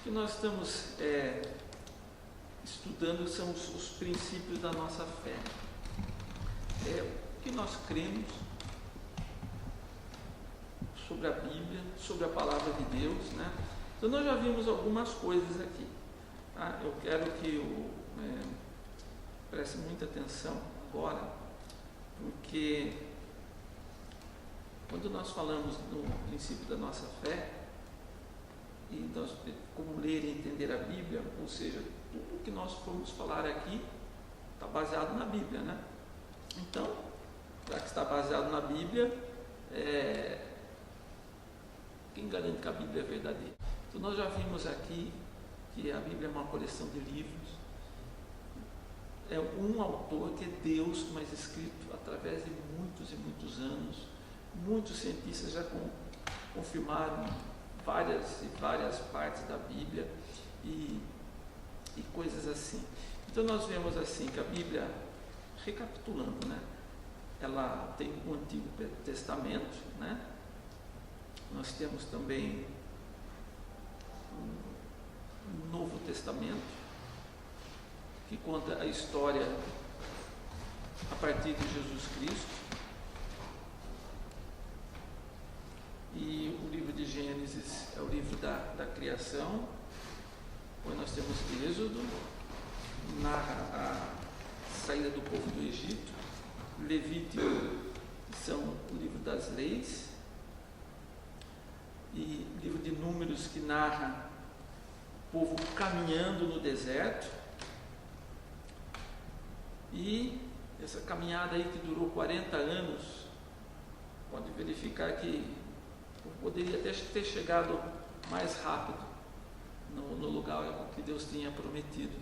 que nós estamos estudando são os princípios da nossa fé. O que nós cremos sobre a Bíblia, sobre a Palavra de Deus, né? Então nós já vimos algumas coisas aqui. Tá? Eu quero que preste muita atenção agora, porque quando nós falamos no princípio da nossa fé, e nós, como ler e entender a Bíblia, ou seja, tudo que nós formos falar aqui está baseado na Bíblia, né? Então, já que está baseado na Bíblia, quem garante que a Bíblia é verdadeira? Então nós já vimos aqui que a Bíblia é uma coleção de livros, é um autor que é Deus, mas escrito através de muitos e muitos anos. Muitos cientistas já confirmaram várias e várias partes da Bíblia e coisas assim. Então nós vemos assim que a Bíblia, recapitulando, né, ela tem o Antigo Testamento, né? Nós temos também o Novo Testamento, que conta a história a partir de Jesus Cristo, e o livro de Gênesis é o livro da criação. Depois nós temos Êxodo, narra a saída do povo do Egito. Levítico são o livro das leis, e livro de Números, que narra o povo caminhando no deserto, e essa caminhada aí que durou 40 anos, pode verificar que poderia até ter chegado mais rápido no lugar que Deus tinha prometido,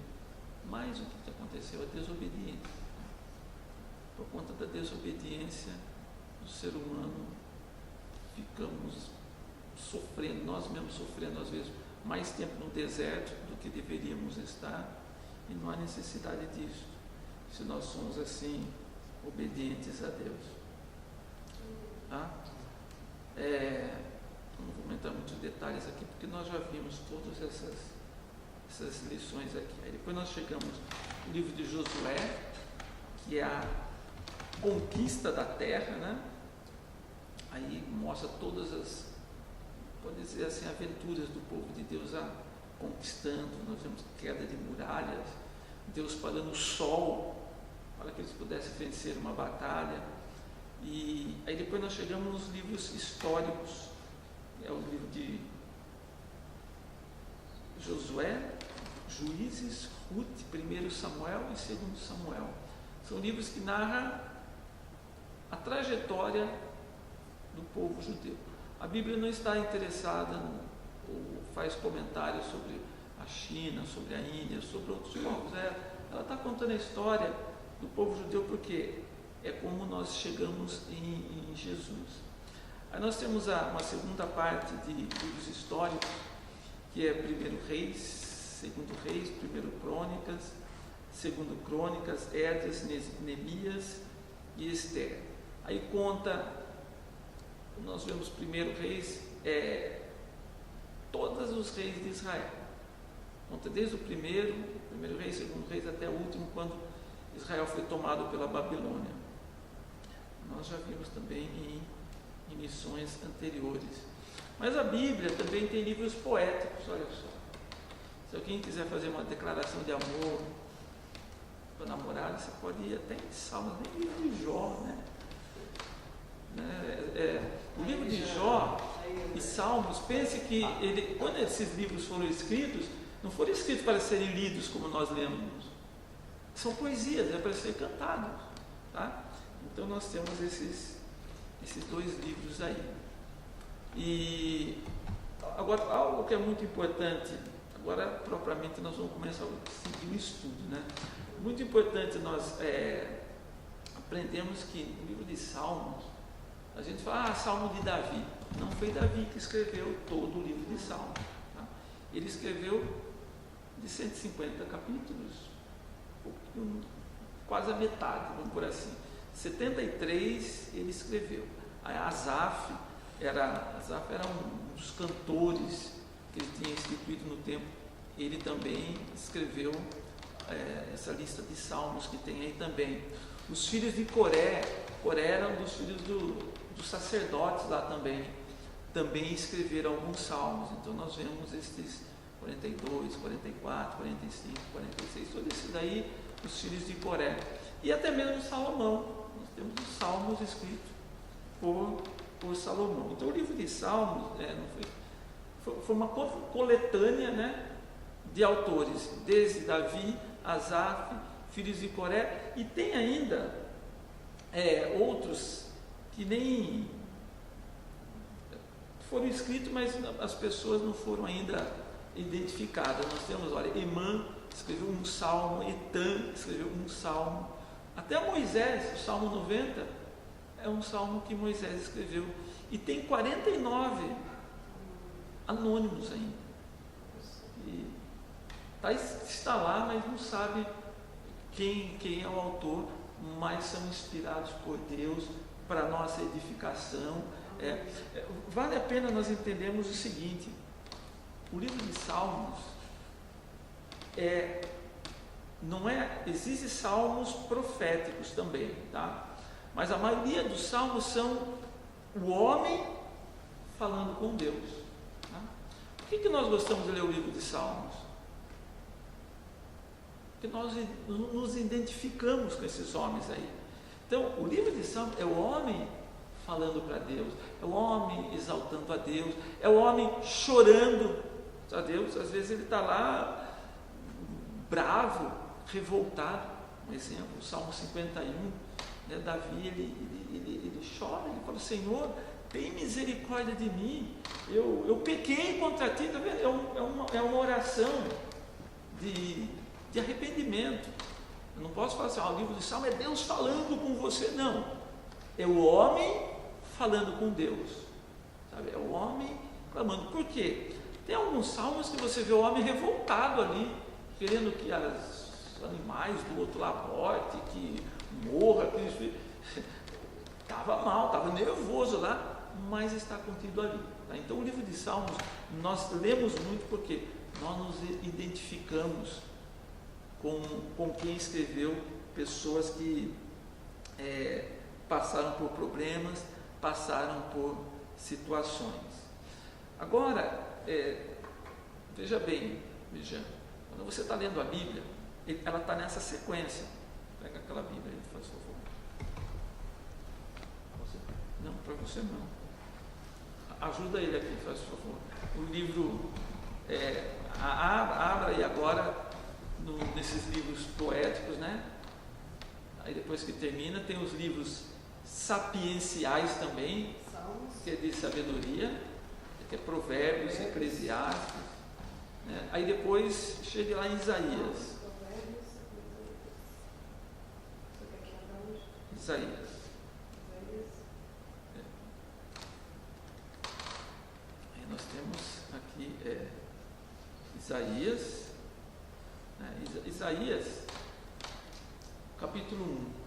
mas o que aconteceu? A desobediência. Por conta da desobediência do ser humano, ficamos sofrendo, nós mesmos sofrendo às vezes mais tempo no deserto do que deveríamos estar, e não há necessidade disso, se nós somos assim, obedientes a Deus. Tá? Não vou entrar em muitos detalhes aqui, porque nós já vimos todas essas lições aqui. Aí depois nós chegamos no livro de Josué, que é a conquista da terra, né? Aí mostra todas as, pode dizer assim, aventuras do povo de Deus conquistando. Nós vemos queda de muralhas, Deus parando o sol para que eles pudessem vencer uma batalha. E aí depois nós chegamos nos livros históricos, é o livro de Josué, Juízes, Ruth, 1 Samuel e 2 Samuel. São livros que narram a trajetória do povo judeu. A Bíblia não está interessada ou faz comentários sobre a China, sobre a Índia, sobre outros povos. Ela está contando a história do povo judeu, porque é como nós chegamos em Jesus. Aí nós temos uma segunda parte de livros históricos, que é 1 Reis, 2 Reis, 1 Crônicas, 2 Crônicas, Esdras, Neemias e Esther. Aí conta, nós vemos 1 Reis, todos os reis de Israel. Conta desde o primeiro Reis, 2 Reis, até o último, quando Israel foi tomado pela Babilônia. Nós já vimos também em missões anteriores. Mas a Bíblia também tem livros poéticos, olha só. Se alguém quiser fazer uma declaração de amor para a namorada, você pode ir até em Salmos, nem livro de Jó, né? O livro de Jó e Salmos, pense que quando esses livros foram escritos, não foram escritos para serem lidos como nós lemos. São poesias, é para ser cantados, tá? Então nós temos esses dois livros aí. E agora, algo que é muito importante, agora propriamente nós vamos começar a seguir o estudo, né? Muito importante nós aprendemos que no livro de Salmos, a gente fala, Salmo de Davi. Não foi Davi que escreveu todo o livro de Salmos. Tá? Ele escreveu de 150 capítulos, quase a metade, vamos por assim. 73 ele escreveu. Asaf era um dos cantores que ele tinha instituído no templo, ele também escreveu essa lista de salmos que tem aí também. Os filhos de Coré eram dos filhos dos sacerdotes lá também escreveram alguns salmos. Então nós vemos estes 42, 44, 45, 46, todos esses daí, os filhos de Coré. E até mesmo Salomão, nós temos os salmos escritos por Salomão. Então o livro de Salmos foi uma coletânea, né, de autores, desde Davi, Asaf, filhos de Coré, e tem ainda outros que nem foram escritos, mas as pessoas não foram ainda identificadas. Nós temos, olha, Emã escreveu um salmo, Etan escreveu um salmo, até Moisés, o Salmo 90 é um salmo que Moisés escreveu, e tem 49 anônimos ainda, e está lá, mas não sabe quem é o autor, mas são inspirados por Deus para a nossa edificação. Vale a pena nós entendermos o seguinte: o livro de Salmos existem salmos proféticos também, tá? Mas a maioria dos salmos são o homem falando com Deus, tá? Por que nós gostamos de ler o livro de Salmos? Porque nós nos identificamos com esses homens aí. Então, o livro de Salmos é o homem falando para Deus, é o homem exaltando a Deus, é o homem chorando a Deus. Às vezes ele está lá bravo, revoltado. Um exemplo, o Salmo 51, né, Davi, ele chora, ele fala: Senhor, tem misericórdia de mim, eu pequei contra ti. Tá vendo? É uma oração de arrependimento. Eu não posso falar assim: o livro de Salmo é Deus falando com você. Não, é o homem falando com Deus, sabe? É o homem clamando. Por quê? Tem alguns salmos que você vê o homem revoltado ali, querendo que os animais do outro lá morte, que morra, que estava mal, estava nervoso lá, mas está contido ali, tá? Então o livro de Salmos nós lemos muito porque nós nos identificamos com quem escreveu, pessoas que passaram por problemas, passaram por situações. Agora, veja bem, quando você está lendo a Bíblia, ela está nessa sequência. Pega aquela Bíblia aí, faz favor. Não, para você não. Ajuda ele aqui, faz favor. O livro, abra aí agora, nesses livros poéticos, né? Aí depois que termina, tem os livros sapienciais também, que é de sabedoria, que é Provérbios, Eclesiastes, né? Aí depois chega lá em Isaías. Aí nós temos aqui Isaías, né? Isaías, capítulo 1.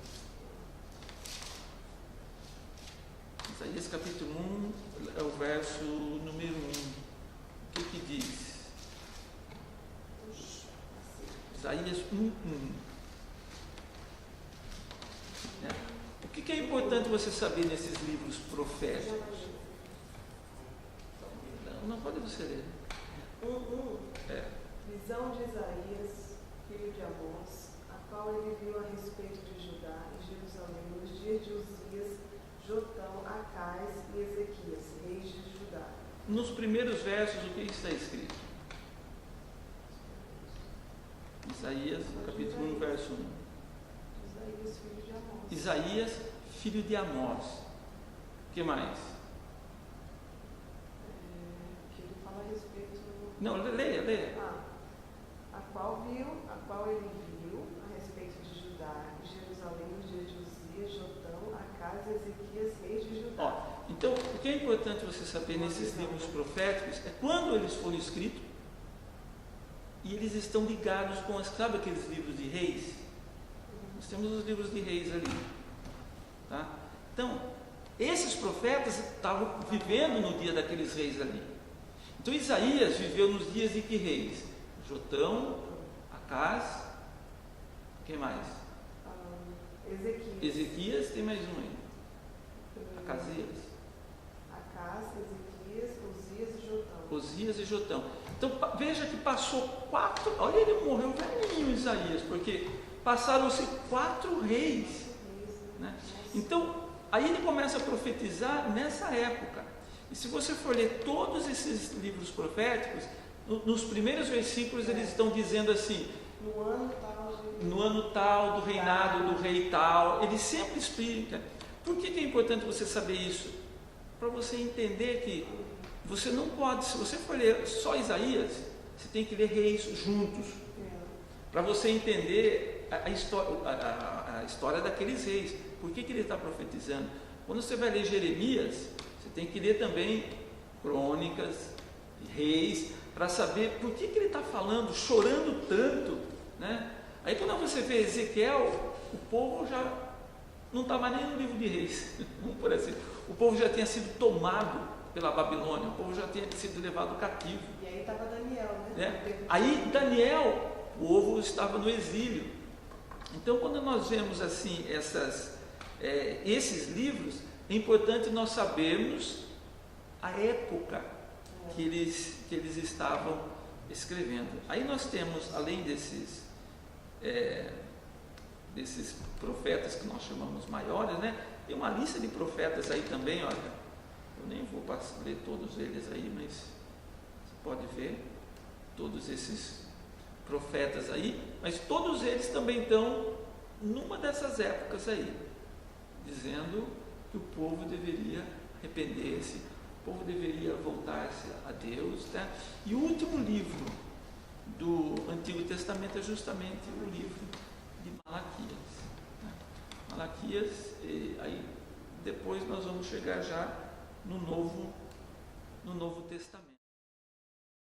Isaías capítulo 1 é o verso número 1. O que diz? Isaías 1:1. O que é importante você saber nesses livros proféticos? Não pode você ler. 1:1. Visão de Isaías, filho de Amós, a qual ele viu a respeito de Judá e Jerusalém nos dias de Uzias, Jotão, Acais e Ezequias, reis de Judá. Nos primeiros versos, o que está escrito? Isaías, capítulo 1, verso 1. Isaías, filho de Amós. Isaías, filho de Amós. O que mais? Que ele fala a respeito... Não, leia. A qual ele viu a respeito de Judá e Jerusalém nos dias de Uzias, Jotão, Acais e Ezequias, reis de Judá. Então, o que é importante você saber nesses livros proféticos é quando eles foram escritos, e eles estão ligados com, sabe aqueles livros de reis? Nós temos os livros de reis ali, tá? Então, esses profetas estavam vivendo no dia daqueles reis ali. Então Isaías viveu nos dias de que reis? Jotão, Acaz, quem mais? Ezequias, tem mais um aí. Acasias. Acaz, Ezequias, Uzias e Jotão. Uzias e Jotão. Então veja que passou 4, olha, ele morreu velhinho Isaías, porque passaram-se 4 reis. Né? Então, aí ele começa a profetizar nessa época. E se você for ler todos esses livros proféticos, nos primeiros versículos eles estão dizendo assim: no ano tal do reinado do rei tal. Ele sempre explica. Por que é importante você saber isso? Para você entender que você não pode, se você for ler só Isaías, você tem que ler reis juntos, para você entender a história daqueles reis. Por que ele está profetizando? Quando você vai ler Jeremias, você tem que ler também crônicas, reis, para saber por que ele está falando, chorando tanto, né? Aí quando você vê Ezequiel, o povo já não estava nem no livro de reis, por assim. O povo já tinha sido tomado pela Babilônia, o povo já tinha sido levado cativo. E aí estava Daniel, né? Aí Daniel, o povo estava no exílio. Então quando nós vemos assim esses livros, é importante nós sabermos a época que eles estavam escrevendo. Aí nós temos, além desses profetas que nós chamamos maiores, né? Tem uma lista de profetas aí também, olha, eu nem vou ler todos eles aí, mas você pode ver todos esses profetas aí, mas todos eles também estão numa dessas épocas aí, dizendo que o povo deveria arrepender-se, o povo deveria voltar-se a Deus, né? E o último livro do Antigo Testamento é justamente o livro de Malaquias. Malaquias, e aí depois nós vamos chegar já no Novo Testamento.